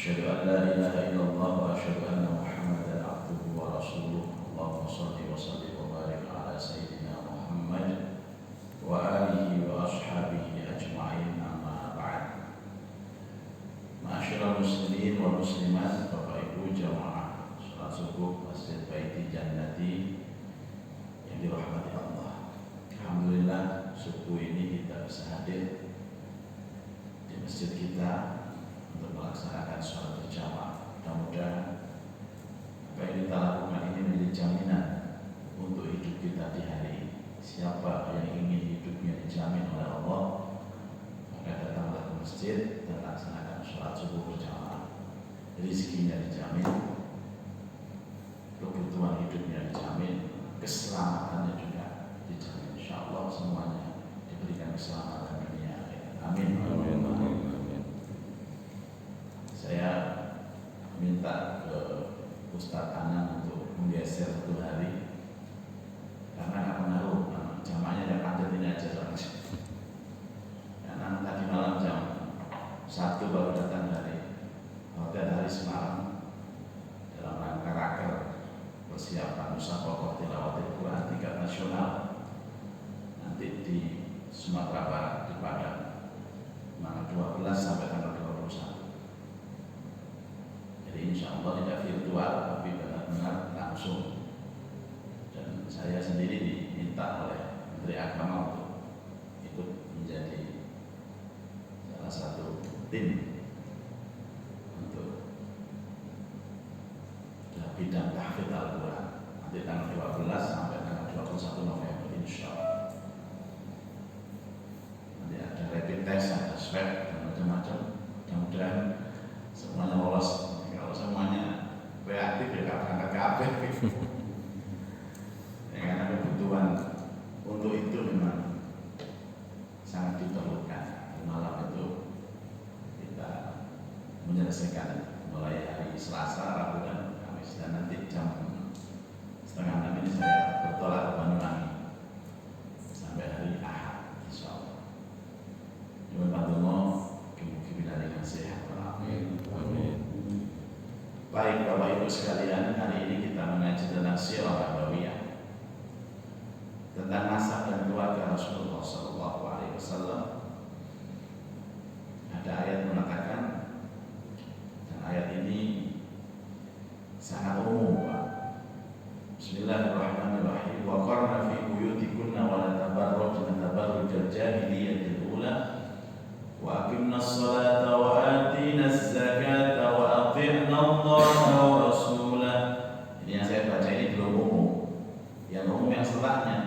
أشهد أن لا إله إلا الله وأشهد أن محمدا عبده ورسوله اللهم صل وسلم وبارك على سيدنا محمد وآله وأصحابه أجمعين أما بعد. Ma'asyiral muslimin wal muslimat, Bapak Ibu jamaah salat subuh Masjid Baiti Jannati yang dirahmati Allah. Alhamdulillah subuh ini kita bisa hadir di masjid kita untuk melaksanakan sholat berjamaah. Mudah-mudahan apa yang kita lakukan ini menjadi jaminan untuk hidup kita di hari ini. Siapa yang ingin hidupnya dijamin oleh Allah, maka datanglah ke masjid dan laksanakan sholat subuh berjamaah. Rezekinya dijamin, kebutuhan hidupnya dijamin, keselamatannya juga dijamin. InsyaAllah semuanya diberikan keselamatan dunia. Amin. Amin. Amin. Saya minta ke Ustadz Anang untuk menggeser satu hari karena nggak pengaruh, jamaahnya ada padat ini aja soalnya. Karena tadi malam jam 1 baru datang dari hotel hari Semarang dalam rangka raker persiapan musyawarah tilawatil Quran tingkat nasional nanti di Sumatera Barat di Padang tanggal 12 sampai tanggal 21. Jadi insya Allah tidak virtual tapi benar-benar langsung. Dan saya sendiri diminta oleh Menteri Agama untuk ikut menjadi salah satu tim untuk bidang tahfidz Al-Quran nanti tanggal 12 sampai tanggal 21 November insya Allah. Nanti ada rapid test, ada swab dan macam-macam. Mudah-mudahan semuanya lolos. Kalau semuanya reaktif ya berangkat ke APP. Ya, karena kebutuhan untuk itu memang sangat diperlukan. Malam itu kita menyelesaikan mulai hari Selasa, Rabu dan Kamis, dan nanti jam 5:30 ini saya bertolak ke Banyuwangi sampai hari Ahad insyaallah. Nyuwun pantungo mugi-mugi pinaringan sehat. Amin. Amin. Baik Bapak Ibu sekalian, hari ini kita mengaji tentang sirah nabawiyah, tentang nasab dan keluarga Rasulullah SAW. Ada ayat mengatakan, dan ayat ini sangat umum, Pak. Bismillahirrahmanirrahim. Wa qarna fi buyutikunna wa la tabarrajna tabarrujal jahiliyatil ula wa aqimnas salata wa atinaz zakata wa ati'na Allaha wa rasulah. Ini yang saya baca ini belum umum. Yang umum yang setelahnya,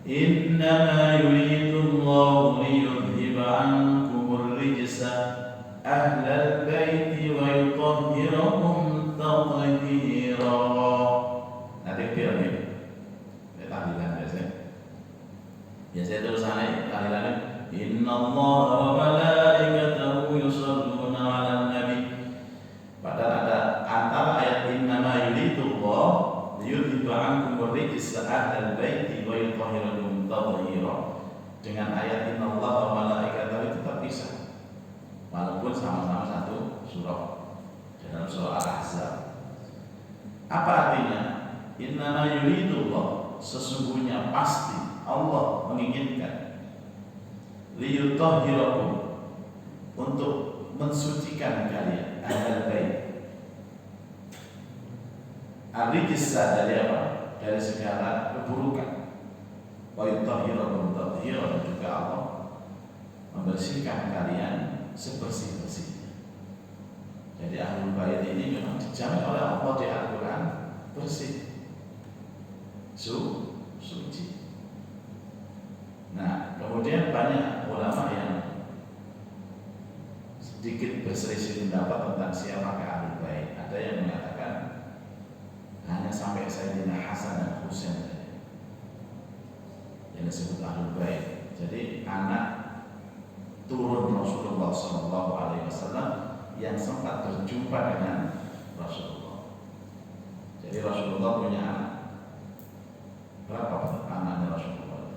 innama yuridullahu liyudhiba ankumur rijsa ahlal baiti wa yutahhirakum tathira. Nanti biar nih tahlilan biasanya tulisannya tahlilannya innallaha wa malaikatahu yusholluna 'alan nabi. Padahal ada antara ayat innama yuridullah liyudhiba ankumur rijsa ahlal baiti wa yutahhirakum tathira dengan ayat innallaha wa malaikatahu itu terpisah. Walaupun sama-sama satu surah dalam surah Al-Ahzab. Apa artinya? Innama yuridullah, sesungguhnya pasti Allah menginginkan liyutahhirakum, untuk mensucikan kalian ahlal bait. Ar-rijsa dari apa? Dari segala keburukan. Wa yutahhirakum tathira, dan juga Allah membersihkan kalian sebersih-bersihnya. Jadi ahlul bait ini memang dijamin oleh Allah di Al-Quran bersih, suci. Nah, kemudian banyak ulama yang sedikit berselisih pendapat tentang siapa ahlul bait. Ada yang mengatakan hanya sampai Sayyidina Hasan dan Husain saja yang disebut ahlul bait. Jadi anak turun Rasulullah SAW yang sempat berjumpa dengan Rasulullah. Jadi Rasulullah punya anak. Berapa anaknya Rasulullah?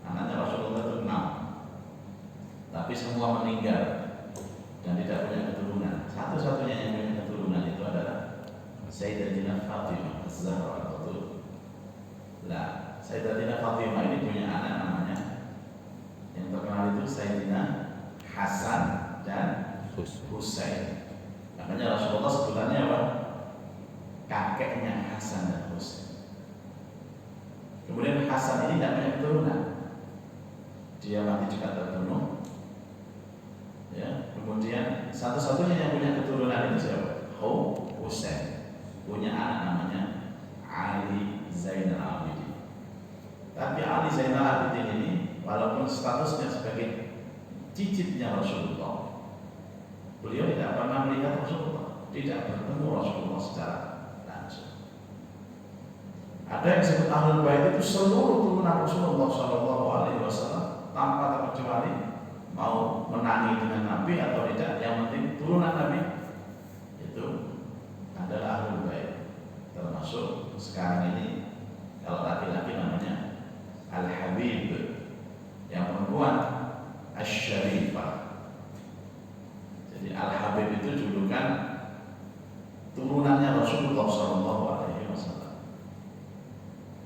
Anaknya Rasulullah itu 6. Tapi semua meninggal dan tidak punya keturunan. Satu-satunya yang punya Sayyidatina Fatimah ini punya anak namanya, yang terkenal itu Sayyidina Hasan dan Husain. Makanya Rasulullah sebutannya apa? Kakeknya Hasan dan Husain. Kemudian Hasan ini tidak punya keturunan, dia mati juga terbunuh. Ya, kemudian satu-satunya yang punya keturunan itu siapa? Husain. Punya anak namanya Ali Zainal Abidin. Tapi Ali Zainal Abidin ini walaupun statusnya sebagai cicitnya Rasulullah, beliau tidak pernah melihat Rasulullah, tidak bertemu Rasulullah secara langsung. Ada yang disebut Ahlul Bait itu seluruh turunan Rasulullah SAW tanpa terkecuali, mau menangi dengan Nabi atau tidak, yang penting turunan Nabi itu adalah Ahlul Bait. Termasuk sekarang ini kalau laki-laki namanya Al-Habib, yang perempuan Asy-Syarifah. Jadi Al-Habib itu julukan turunannya Rasulullah SAW.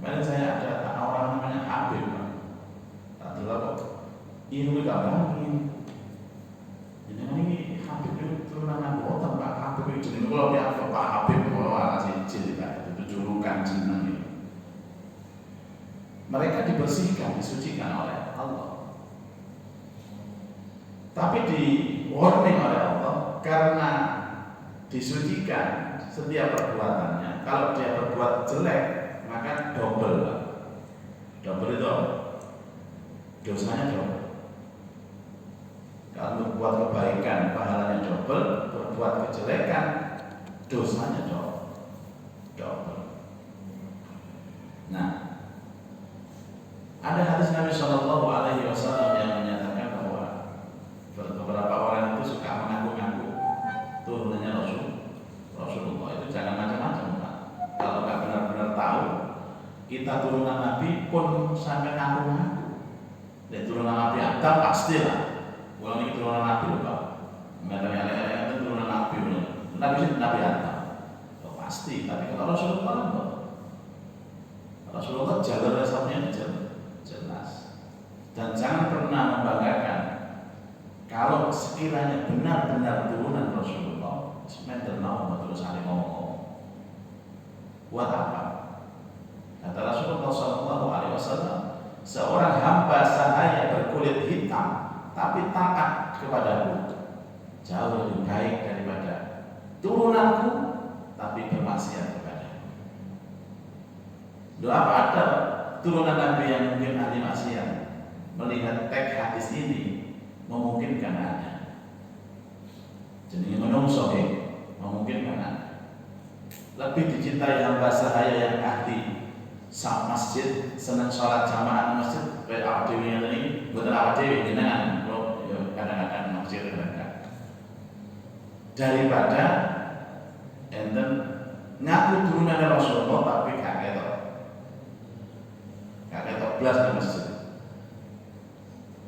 Kemarin saya ada orang namanya Habib, tak tahu ini kamu ini Habib itu turunan Nabi Muhammad. Pak Habib itu jadi kalau dia Pak Habib kalau anak cerita itu julukan jeneng itu. Mereka dibersihkan, disucikan oleh Allah. Tapi di warning oleh Allah karena disucikan setiap perbuatannya. Kalau dia berbuat jelek maka double. Double itu apa? Dosanya double. Kalau berbuat kebaikan pahalanya double, berbuat kejelekan dosanya double. Nah, ada hadis Nabi SAW yang menyatakan bahwa beberapa orang itu suka mengaku-ngaku turunannya Rasulullah. Itu jangan macam-macam, Pak. Kalau nggak benar-benar tahu kita turunan Nabi pun sampai ngaku-ngaku. Dan turunan Nabi Adam pastilah. Kalau ini turunan Nabi loh, Pak. Mengatakan elek-elek itu turunan Nabi. Nabi Adam. Oh, pasti. Tapi kalau Rasulullah enggak. Rasulullah jalur resepnya jelas. Dan jangan pernah membanggakan kalau sekiranya benar-benar turunan Rasulullah. Sebenarnya mau terus saling ngomong. Buat apa? Kata Rasulullah SAW, seorang hamba sahaya berkulit hitam tapi taat kepadaku jauh lebih baik daripada turunanku tapi bermaksiat kepadaku. Apa ada turunan Nabi yang mungkin ahli maksiat? Melihat teks hadis ini memungkinkan ada. Jadi menungso memungkinkan ada. Lebih dicintai hamba sahaya yang ahli sak masjid, senang sholat jamaah masjid, kayak awak dewi yang ini, bukan awak dewi jenengan, lo kadang-kadang masjid mereka. Daripada enten ngaku turunan Rasulullah tapi gak ketok belas di masjid.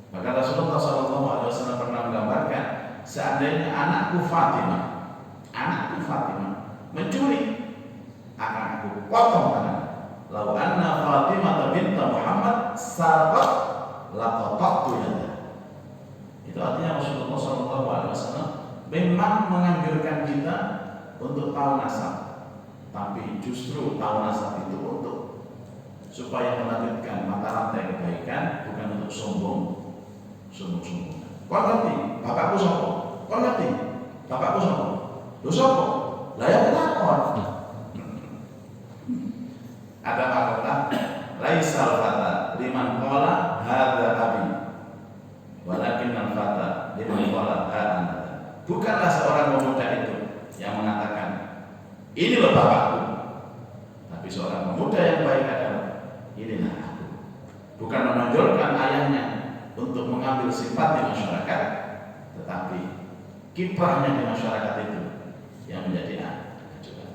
Maka Rasulullah SAW pernah menggambarkan, seandainya anakku Fatimah mencuri, akan aku potong tangan. Lau anna Fatimah binta Muhammad sarqat laqata'tu yadaha. Itu artinya Rasulullah SAW memang menganjurkan kita untuk tahu nasab, tapi justru tahu nasab itu untuk supaya melanjutkan mata rantai kebaikan, bukan untuk sombong. Kau ngerti? Bapakku sombong. Kau ngerti? Bapakku sombong. Lu sombong? Lah yang takon. Ada kata laisal fata liman qala hadza abi walakin al-fata liman qala hadza. Bukanlah seorang pemuda itu yang mengatakan ini loh bapakku, tapi seorang pemuda yang baik adalah inilah aku. Bukan menonjolkan ayahnya untuk mengambil simpati masyarakat, tetapi kiprahnya di masyarakat itu yang menjadi acuan.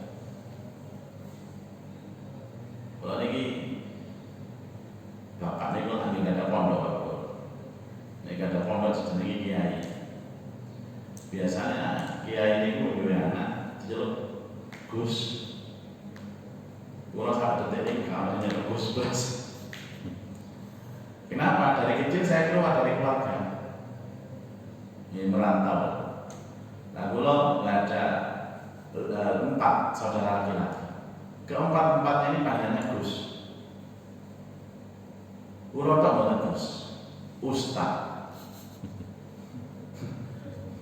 Kalau ini bapak ini kalau nggak ada pondok, nggak ada pondok sejenenge kiai. Biasanya kiai ini punya anak jelek Gus. Kalau sampai detik ini kalau nyeluk Gus izin saya keluar dari keluarga, ini merantau. Nah, kalau nggak ada 4 saudara laki-laki, keempat-empatnya ini panggilannya Gus. Uroto bukan Gus, Ustaz.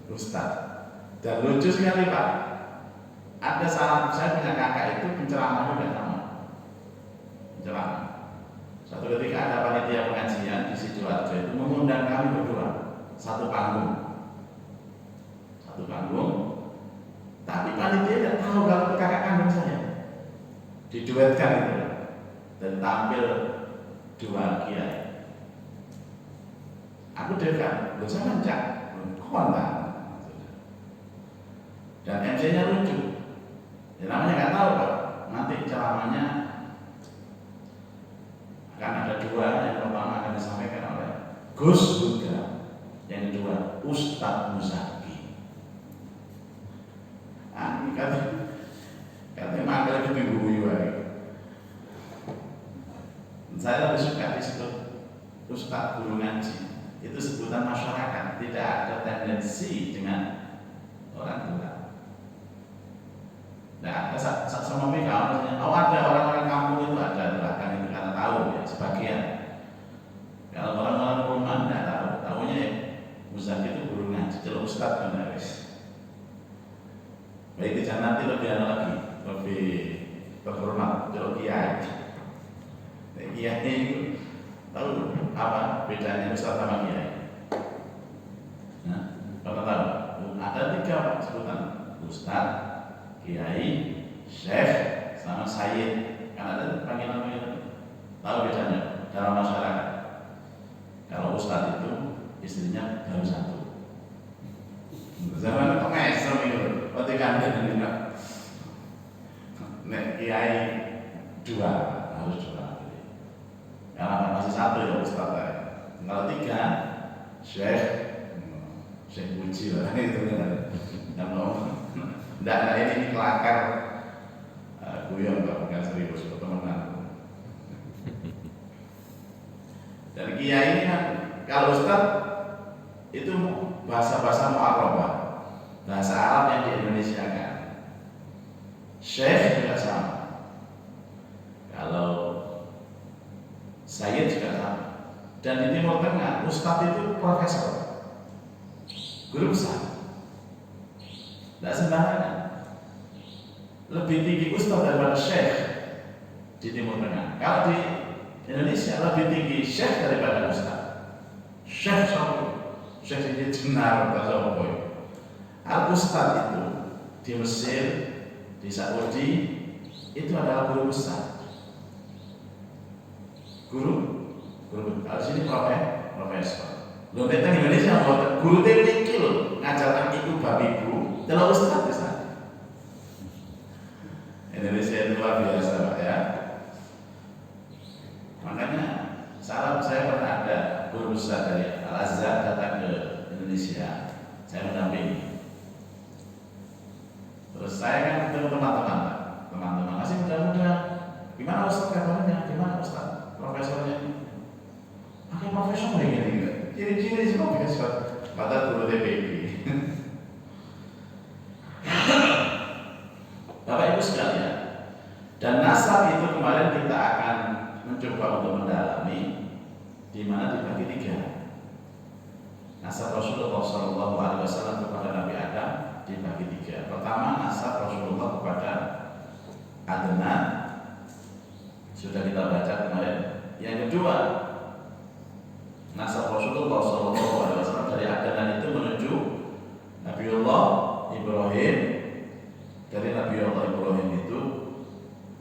Ustaz. Dan lucu sekali Pak, ada saya punya kakak itu penceramah juga sama, penceramah. Suatu ketika ada panitia pengajian di Sidoarjo itu mengundang kami berdua satu panggung, tapi panitia tidak tahu kalau itu kakak kandung saya, diduetkan gitu dan tampil 2 kiai. Aku dekat, saya mencak, kontak, dan MC-nya lucu. Ya namanya nggak tahu Pak, nanti ceramahnya akan ada 2, yang pertama akan disampaikan oleh Gus Buddha, yang kedua Ustadz Muzaki. Ini katanya manggil itu guyu. Saya lebih suka disebut Ustadz guru ngaji, itu sebutan masyarakat, tidak ada tendensi dengan orang tua. Nah, sama mereka, oh ada orang-orang kampung itu ada, bahkan itu karena tahu ya sebagian. Kalau orang-orang rumah tidak tahu, tahunya ya Muzaki itu guru ngaji, celuk Ustadz kan guys. Baik di sana nanti lebih lagi, lebih terhormat, celuk kiai. Kiai itu tahu apa bedanya Ustadz sama kiai? Nah, kalau tahu ada 3 Pak sebutan, Ustadz, Kiai, Syekh, sama Sayyid. Kan ada panggilan-panggilan. Tahu bedanya dalam masyarakat? Kalau Ustadz itu istrinya baru 1. Zaman itu mesem itu, ketika Anda dengar Kiai 2, harus 2. Kalau masih 1 ya Ustadz. Kalau 3, Syekh Puji lah itu kan. Tidak, ini kelakar guyon bukan serius teman-teman. Dan kiai ini kan, kalau Ustadz itu bahasa-bahasa mu'arrabah, bahasa Arab yang di Indonesia kan. Syekh juga sama. Kalau Sayyid juga sama. Dan di Timur Tengah, Ustadz itu profesor, guru besar. Tidak sembarangan. Lebih tinggi Ustadz daripada Syekh di Timur Tengah. Kalau di Indonesia lebih tinggi Syekh daripada Ustadz. Syekh sama Syekh ini benar atau apa? Al-Ustadz itu di Mesir, di Saudi itu adalah guru besar. Guru. Kalau sini profesor. Lo datang Indonesia guru TPQ loh, ngajarkan itu babi bu. Kalau Ustadz di sana. Indonesia itu luar biasa Pak ya. Makanya saya pernah ada guru besar dari Al-Azhar datang ke Indonesia, saya mendampingi. Terus saya kan ketemu teman-teman masih muda-muda. Gimana Ustadz kabarnya? Gimana Ustadz? Profesornya ini? Pakai profesor begini juga. Ciri-ciri semua biasa. Mata guru TPB. Bapak Ibu sekalian, dan nasab itu kemarin kita akan mencoba untuk mendalami, di mana dibagi 3. Nasab Rasulullah SAW kepada Nabi Adam dibagi 3. Pertama, nasab Rasulullah kepada Adnan, sudah kita baca kemarin. Yang kedua, nasab Rasulullah SAW dari Adnan itu menuju Nabiullah Ibrahim, dari Nabiullah Ibrahim itu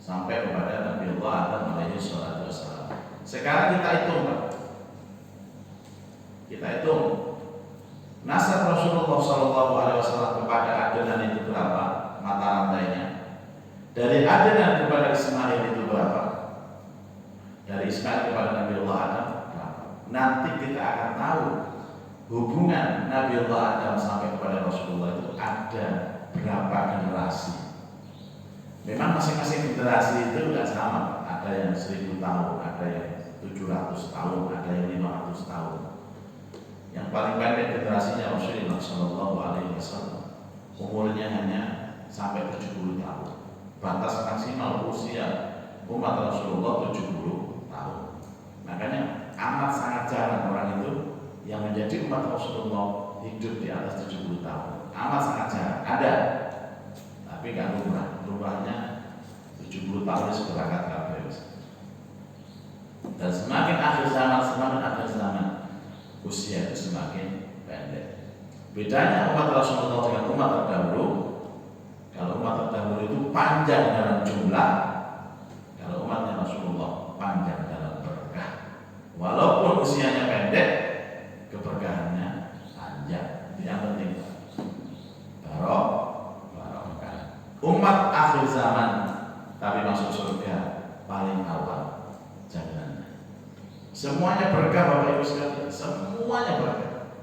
sampai kepada Nabiullah Adam alaihi salatu wassalam. Sekarang kita hitung Pak. Kita hitung nasab Rasulullah SAW kepada Adnan itu berapa mata rantainya. Dari Adnan kepada Ismail itu berapa. Dari Ismail kepada Nabiullah Adam berapa. Nanti kita akan tahu hubungan Nabiullah Adam sampai kepada Rasulullah itu ada berapa generasi. Memang masing-masing generasi itu tidak sama. Ada yang 1000 tahun, ada yang 700 tahun, ada yang 500 tahun. Yang paling pendek generasinya Rasulullah Shallallahu Alaihi Wasallam, umurnya hanya sampai 70 tahun. Batas maksimal usia umat Rasulullah 70 tahun. Makanya amat sangat jarang orang itu yang menjadi umat Rasulullah hidup di atas 70 tahun. Amat sangat jarang. Ada, tapi nggak lumrah. Lumrahnya 70 tahun seberangkat kabeh. Dan semakin akhir zaman, usia itu semakin pendek. Bedanya umat Rasulullah dengan umat terdahulu, kalau umat terdahulu itu panjang dalam jumlah, kalau umatnya Rasulullah panjang dalam berkah. Walaupun usianya pendek, keberkahannya panjang. Yang penting barokah. Umat akhir zaman tapi masuk surga paling awal jangan. Semuanya berkah Bapak Ibu sekalian, semuanya berkah.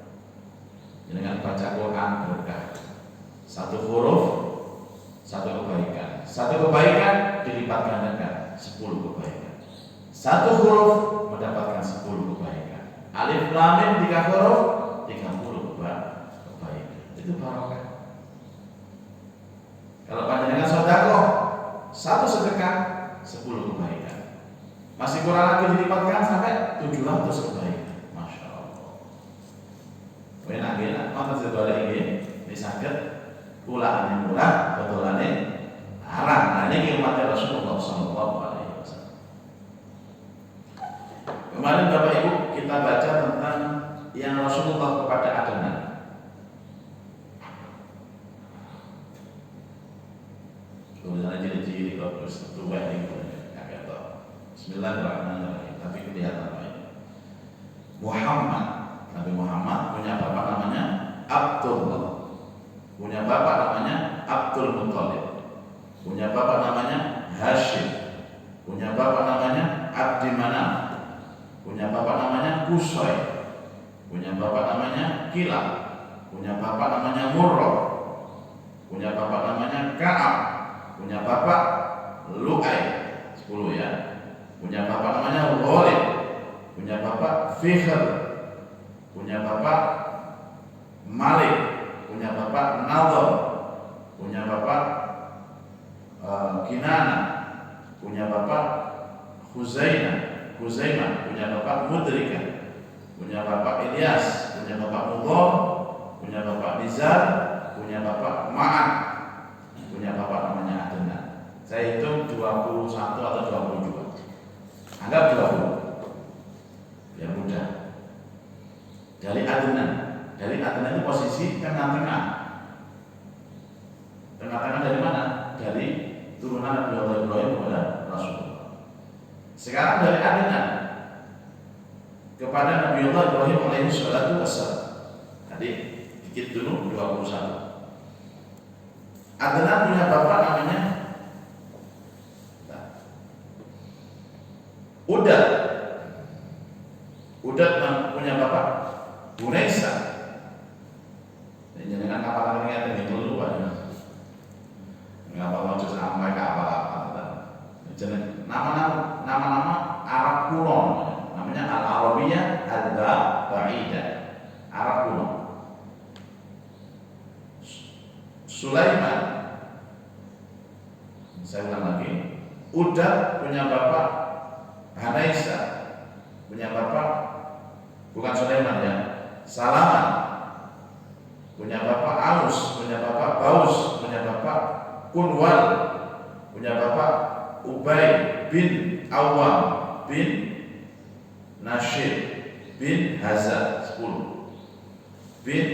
Dengan baca Quran berkah. Satu huruf, satu kebaikan. Satu kebaikan dilipat gandakan 10 kebaikan. Satu huruf mendapatkan 10 kebaikan. Alif lam mim 3 huruf 30 kebaikan. Itu barokah. Kalau panjenengan sedekah, satu sedekah 10 kebaikan. Masih kurang lagi dilipatkan sampai 700 kebaikan. Masya Allah. Enak-enak, maka sebalik ini sakit pulaan yang murah, betulannya haram. Nah ini umatnya Rasulullah SAW. Kemarin Bapak Ibu kita baca tentang yang Rasulullah kepada Adnan. Kemudian ciri-ciri bagus tua ini agak tahu. Bismillahirrahmanirrahim. Tapi kelihatan baik. Nabi Muhammad punya bapak namanya Abdullah, punya bapak namanya Abdul Muttalib, punya bapak namanya Hashim, punya bapak namanya Abdi Manaf, punya bapak namanya Qusay, punya bapak namanya Kilab, punya bapak namanya Murrah, punya bapak namanya Ka'ab, punya bapak Lu'ay 10 ya, punya bapak namanya Ghalib, punya bapak Fihr, punya bapak Malik, punya bapak Nadhr, punya bapak Kinana, punya bapak Khuzaimah, punya bapak Mudrika, punya bapak Ilyas, punya bapak Mudhar, punya bapak Nizar, punya bapak Ma'an, punya bapak namanya Adnan. Saya hitung 21 atau 22. Anggap 20. Biar mudah. Dari Adnan itu posisi tengah-tengah. Tengah-tengah dari mana? Dari turunan Nabi Allah Ibrahim kepada Rasulullah. Sekarang dari Adnan kepada Nabi Allah Ibrahim alaihi salatu wassalam. Tadi dikit dulu 21. Adnan punya bapak namanya Udat punya bapak Bunaisa. Ini dengan kapal yang itu lupa ya. Ngapa mau sampai ke apa-apa. Jadi nama-nama Arab kuno namanya Al-Arabiyah Al-Ba'idah. Arab kuno. Sulaiman, saya ulang lagi, Udat punya bapak Hanaisa, punya bapak bukan Sulaiman ya, Salaman, punya bapak Aus, punya bapak Baus, punya bapak Kunwal, punya bapak Ubay bin Awam bin Nashir bin Hazar 10, bin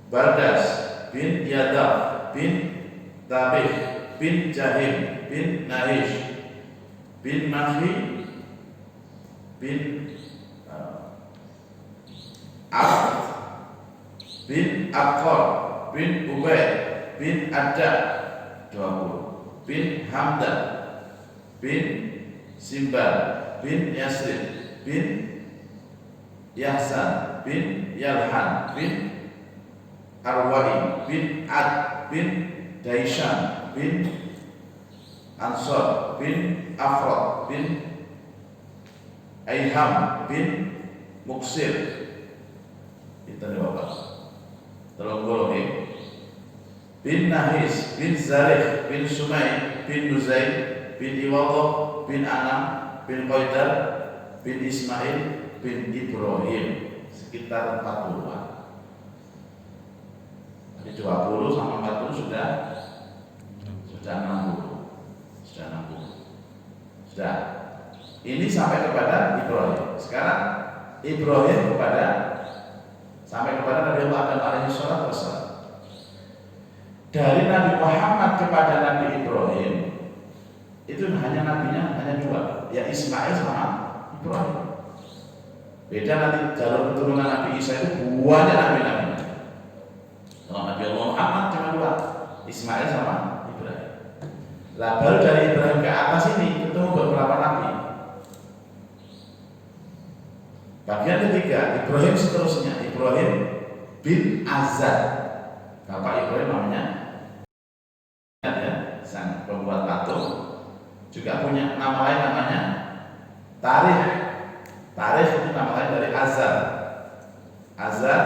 Bardas bin Yadaf bin Tabih bin Jahim bin Nahish bin Mahri bin Abd bin Aqqar bin Ubay bin Adda 20, bin Hamdan bin Simbar bin Yasrib bin Yahsan bin Yalhan bin Arwahi bin Ad bin Daishan bin Ansor bin Afrod bin Aiham bin Muksir itu bapak. Telung bin Nahis bin Zarif bin Sumai bin Nuzair bin Iwadah bin Anam bin Qaidar bin Ismail bin Ibrahim, sekitar 40-an. Jadi 20 sama 40 sudah 60. Sudah. Ini sampai kepada Ibrahim. Sekarang Ibrahim sampai kepada Nabi Allah Adam alaihi salatu wassalam. Dari Nabi Muhammad kepada Nabi Ibrahim itu hanya dua, ya Ismail sama Ibrahim. Beda nanti jalur keturunan Nabi Isa itu banyak nabi-nabi. Kalau Nabi Allah Muhammad cuma dua, Ismail sama Ibrahim. Lah baru dari Ibrahim ke atas ini ketemu beberapa nabi. Bagian ketiga Ibrahim seterusnya, Ibrahim bin Azar. Bapak Ibrahim namanya ya, sang pembuat patung, juga punya nama lain namanya Tarikh. Tarikh itu nama lain dari Azar. Azar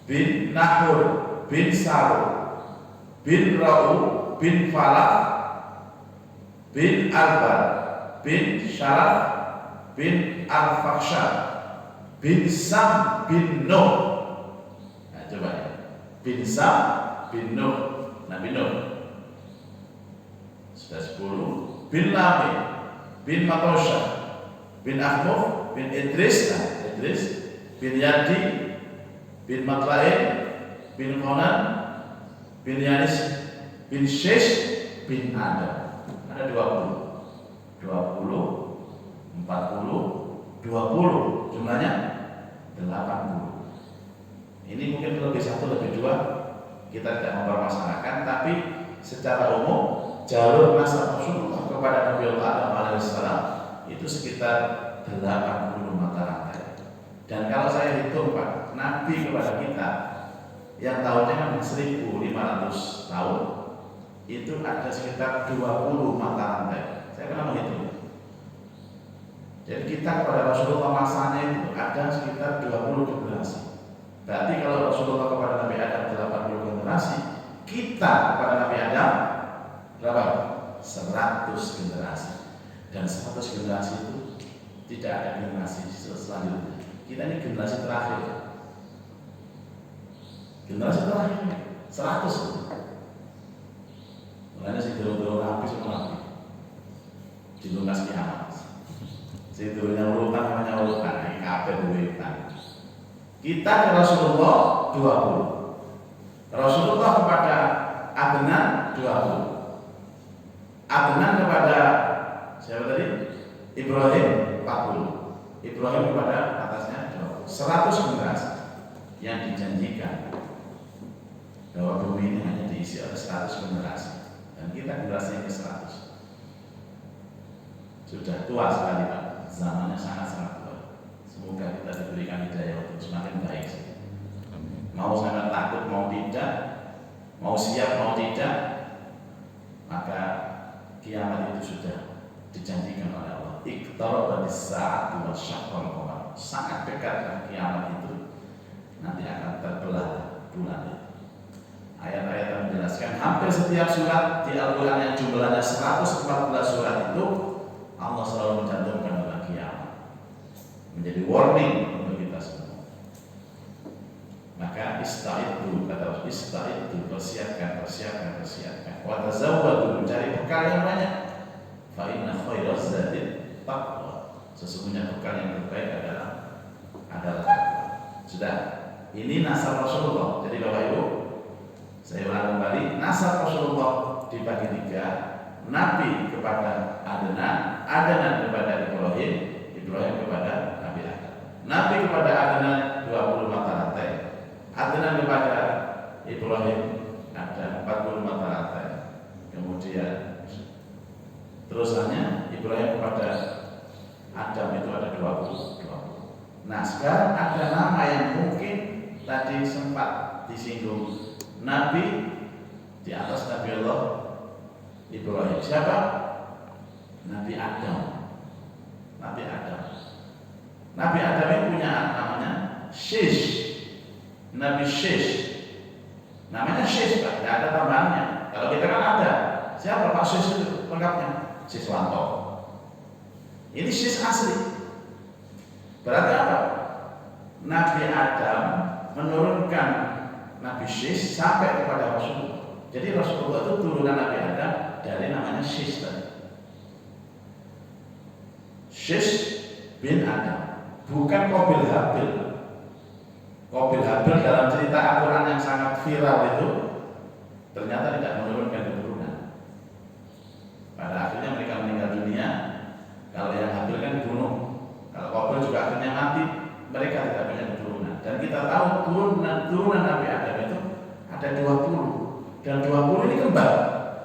bin Nahur bin Saru bin Ra'u bin Falak bin Albar bin Syaraf bin Al-Fakshar bin Sam bin Nuh. Nah coba ya, bin Sam bin Nuh, Nabi Nuh. Sudah 10. Bin Lami bin Matosyah bin Ahmuf bin Idris bin Yadi bin Matlain bin Qonan bin Yanis bin Shesh bin Adam. Ada 20, 40, 20, jumlahnya 80. Ini mungkin lebih satu lebih dua kita tidak mempermasalahkan, tapi secara umum jalur nasab Rasulullah kepada Nabi Allah Adam alaihissalam itu sekitar 80 mata rantai. Dan kalau saya hitung Pak, Nabi kepada kita yang tahunnya kan 1500 tahun itu ada sekitar 20 mata rantai. Saya pernah menghitung. Jadi kita kepada Rasulullah masanya itu ada sekitar 20 generasi. Berarti kalau Rasulullah kepada Nabi Adam 80 generasi, kita kepada Nabi Adam berapa? 100 generasi. Dan 100 generasi itu tidak ada generasi selanjutnya. Kita ini generasi terakhir. Generasi terakhir 100. Mulanya si dulu Nabi semua Nabi dilungas kiamat. Si dulunya urutan namanya urutan, ini kabeh urutan. Kita ke Rasulullah 20. Rasulullah kepada Adnan 20. Adnan kepada siapa tadi? Ibrahim 40. Ibrahim kepada atasnya 20. 100 generasi yang dijanjikan bahwa bumi ini hanya diisi oleh 100 generasi. Dan kita generasi ke 100. Sudah tua sekali Pak. Zamannya sangat-sangat tua. Semoga kita diberikan hidayah untuk semakin baik. Mau sangat takut, mau tidak, mau siap, mau tidak, maka kiamat itu sudah dijanjikan oleh Allah. Iqtaraba as-sa'atu wa syaqqal qamar. Sangat dekat kiamat itu. Nanti akan terbelah bulan itu. Ayat-ayat yang menjelaskan hampir setiap surat di Al-Quran yang jumlahnya 114 surat itu Allah selalu mencantumkan tentang kiamat, menjadi warning untuk kita semua. Maka ista'iddu, kata ista'iddu, persiapkan. Wa tazawwadu, mencari bekal yang banyak. Fa inna khairaz zadi taqwa. Sesungguhnya bekal yang terbaik adalah takwa. Sudah. Ini nasab Rasulullah. Jadi Bapak Ibu, saya ulang kembali, nasab Rasulullah dibagi 3. Nabi kepada Adnan, Adnan kepada Ibrahim, Ibrahim kepada Nabi Adam. Nabi kepada Adnan 20 mata rantai, Adnan kepada Ibrahim ada 40 mata rantai. Kemudian terusannya Ibrahim kepada Adam itu ada 20. Nah sekarang ada nama yang mungkin tadi sempat disinggung, Nabi di atas Nabi Allah Ibrahim. Siapa? Nabi Adam. Nabi Adam ini punya anak namanya Shish. Nabi Shish. Namanya Shish, Pak. Tidak ada tambahannya. Kalau kita kan ada. Siapa Pak Shish itu lengkapnya? Siswanto. Ini Shish asli. Berarti apa? Nabi Adam menurunkan Nabi Shish sampai kepada Rasulullah. Jadi Rasulullah itu turunan Nabi Adam dari namanya Shish tadi. Shish bin Adam, bukan Qabil Habil. Qabil Habil dalam cerita Al-Quran yang sangat viral itu ternyata tidak menurunkan keturunan. Pada akhirnya mereka meninggal dunia. Kalau yang Habil kan dibunuh. Kalau Qabil juga akhirnya mati. Mereka tidak punya keturunan. Dan kita tahu turunan Nabi Adam itu ada 20. Dan 20 ini kembar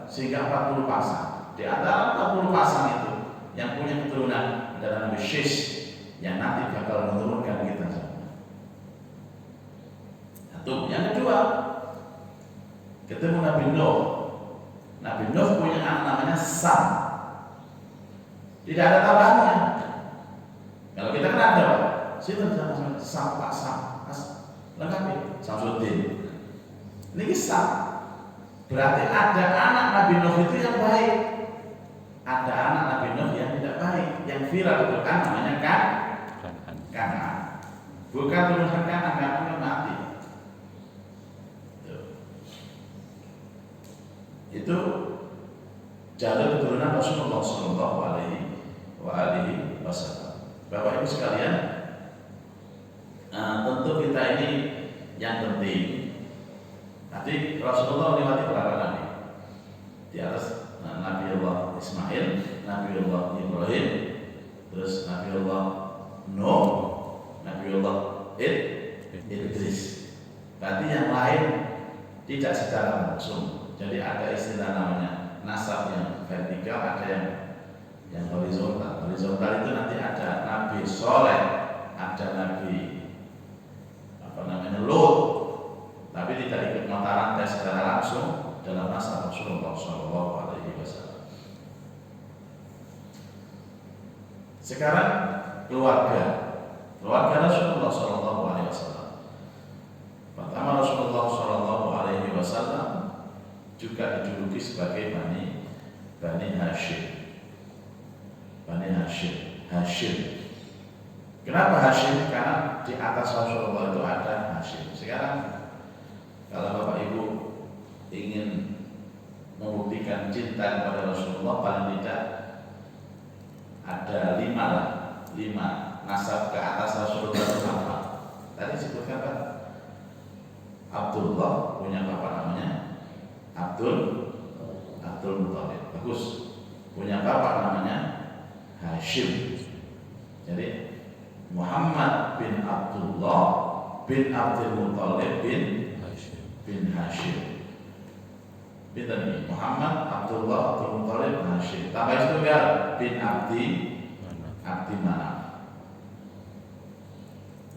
sehingga 40 pasang. Di antara 40 pasang itu yang punya keturunan adalah Nabi Shish yang nanti bakal menurunkan kita semua. Satu. Yang kedua, ketemu Nabi Nuh. Nabi Nuh punya anak namanya Sam. Tidak ada tambahannya. Kalau kita kan ada, Pak. Situ sama Sam, Pak Sam. Lengkapi Samsudin. Ini Sam. Berarti ada anak Nabi Nuh itu yang baik. Ada anak Nabi Nuh yang tidak baik. Yang viral itu kan namanya Kanan. Bukan turunan Kanan mati. Itu jalur keturunan Rasulullah Shallallahu Alaihi Wasallam. Bapak Ibu sekalian, tentu kita ini yang penting. Tadi Rasulullah melewati berapa nabi? Di atas Nabi Allah Ismail, Nabi Allah Ibrahim, terus Nabi Allah Nuh, Nabi Allah Idris. Berarti yang lain tidak secara langsung. Jadi ada istilah namanya nasab yang vertikal, ada yang horizontal. Horizontal itu nanti ada Nabi Soleh, ada Nabi Lut, tapi tidak ikut mata rantai secara langsung dalam nasab Rasulullah Shallallahu Alaihi Wasallam. Sekarang keluarga Rasulullah Shallallahu Alaihi Wasallam. Pertama, Rasulullah Shallallahu Alaihi Wasallam juga dijuluki sebagai Bani Hashim. Bani Hashim. Kenapa Hashim? Karena di atas Rasulullah itu ada Hashim. Sekarang kalau Bapak Ibu ingin membuktikan cinta kepada Rasulullah, paling tidak ada 5 nasab ke atas Rasulullah itu apa? Tadi disebutkan Pak, Abdullah punya bapak namanya Abdul Muthalib. Bagus. Punya bapak namanya Hashim. Jadi Muhammad bin Abdullah bin Abdul Muthalib bin Hashim. Pinten ini? Muhammad Abdullah Abdul Muthalib Hashim. Tambah itu biar bin Abdi Manaf.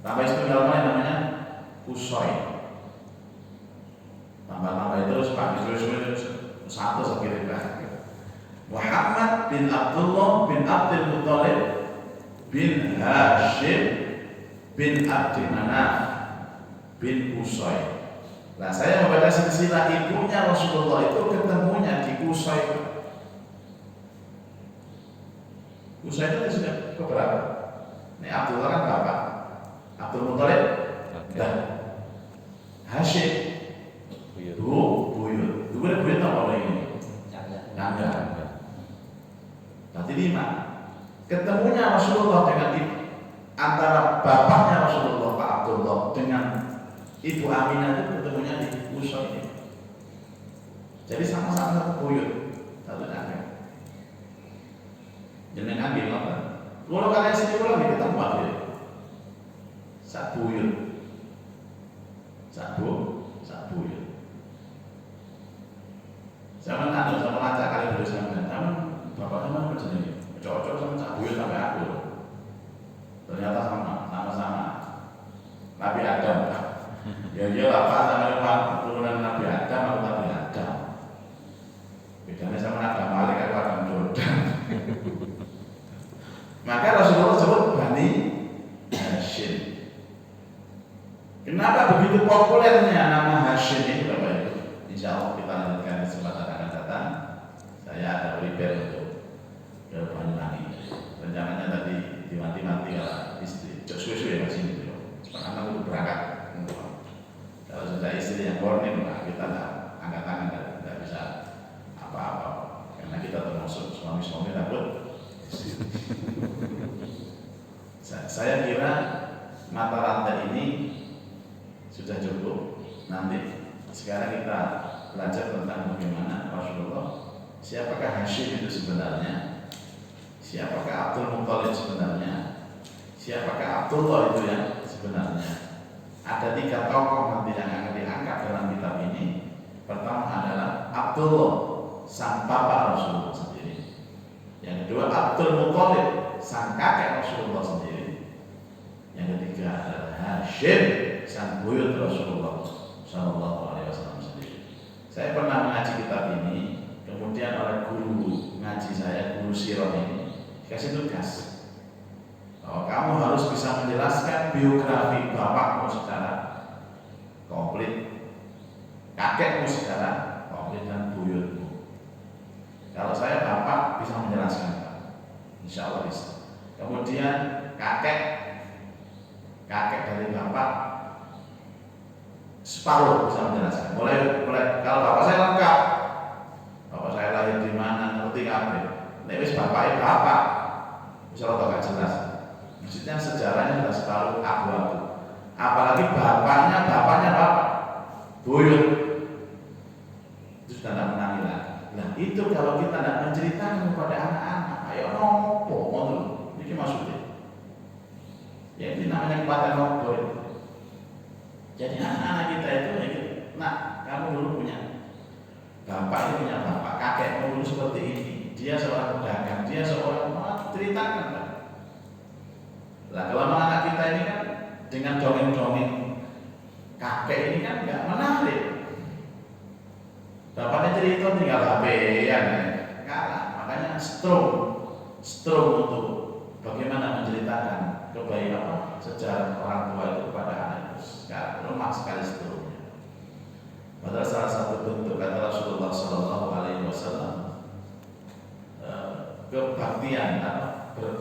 Tambah itu biar namanya Qusay. Tambah itu terus Pak satu sekira-kira. Muhammad bin Abdullah bin Abdul Muthalib bin Hashim bin Abdi Manaf bin Qusay. Nah, saya membaca silsilah ibunya Rasulullah itu ketemunya di Qusay. Qusay itu sudah keberapa? Ini Abdullah kan bapak, Abdul Muthalib dan Hashim buyut. Buyut apa ini? Nangga. Berarti 5. Ketemunya Rasulullah dengan antara bapaknya Rasulullah Pak Abdullah dengan Ibu Aminah itu ketemunya di Qusay ini. Jadi sama-sama satu buyut, satu nangga. Jenengan bilang kan, kalau kalian sini pulang kita ketemu ya. Sak buyut. Zaman acak kali dulu zaman bapak sama kerja ini cocok sama Cak Buyut sampai aku. Ternyata sama-sama Nabi Adam. Ya iyalah Pak, sama turunan Nabi Adam atau Nabi Adam. Bedanya sama Adam Malik atau Adam Jordan. Maka Rasulullah sebut populernya nama Hashim ini Bapak Ibu, insya Allah kita lanjutkan kesempatan akan datang. Saya ada prepare untuk ke Banyuwangi. Rencananya tadi dimati-mati kalau istri suwe-suwe masih itu, karena aku berangkat. Kalau sudah istri yang warning, nah kita angkat tangan, tidak bisa apa-apa, karena kita termasuk suami-suami takut. Saya kira mata rantai ini sudah cukup. Nanti sekarang kita belajar tentang bagaimana Rasulullah, siapakah Hashim itu sebenarnya, siapakah Abdul Muthalib sebenarnya, siapakah Abdullah itu yang sebenarnya. Ada 3 tokoh nanti yang akan diangkat dalam kitab ini. Pertama adalah Abdullah, sang bapak Rasulullah sendiri. Yang kedua Abdul Muthalib, sang kakek Rasulullah sendiri. Yang ketiga adalah Hashim, sang buyut Rasulullah Sallallahu Alaihi Wasallam sendiri. Saya pernah mengaji kitab ini, kemudian oleh guru ngaji saya, guru sirah ini, dikasih tugas bahwa kamu harus bisa menjelaskan biografi bapakmu secara komplit, kakekmu secara komplit, dan buyutmu. Kalau saya bapak bisa menjelaskan, insya Allah bisa. Kemudian kakek dari bapak separuh bisa menjelaskan. Mulai kalau bapak saya lengkap, bapak saya lahir di mana, ngerti kabeh. Nek wis bapake bapak, bisa rada gak jelas. Maksudnya sejarahnya sudah separuh abu-abu. Apalagi bapaknya bapak, buyut, itu sudah tidak menangi lagi. Nah itu kalau kita tidak menceritakan kepada anak-anak, ayo nopo, ini maksudnya. Ya itu namanya kekuatan nopo. Jadi anak-anak kita itu, nah kamu dulu punya bapak, ini punya bapak, kakekmu dulu seperti ini. Dia seorang pedagang, dia seorang ceritakan. Lah kalau anak kita ini kan dengan dongeng-dongeng kakek ini kan nggak menarik. Bapaknya cerita tinggal HP-an, kalah. Makanya strong untuk bagaimana menceritakan kebaikan sejarah orang tua itu kepada anak itu. Sekarang lemah sekali strongnya. Padahal salah satu bentuk kata Rasulullah Sallallahu Alaihi Wasallam kebaktian,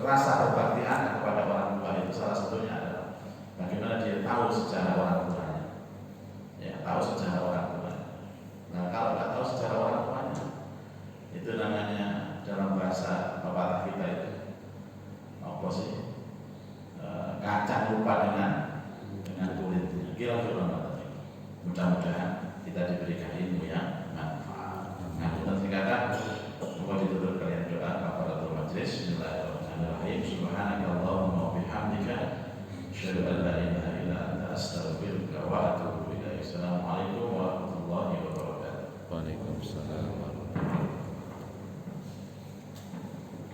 rasa berbakti anak kepada orang tua itu salah satunya adalah bagaimana dia tahu sejarah orang tuanya, ya tahu sejarah orang tuanya. Nah kalau nggak tahu sejarah orang tuanya, itu namanya dalam bahasa pepatah kita itu apa sih? Kacang lupa dengan kulitnya. Kira-kira mudah-mudahan kita diberikan ilmu yang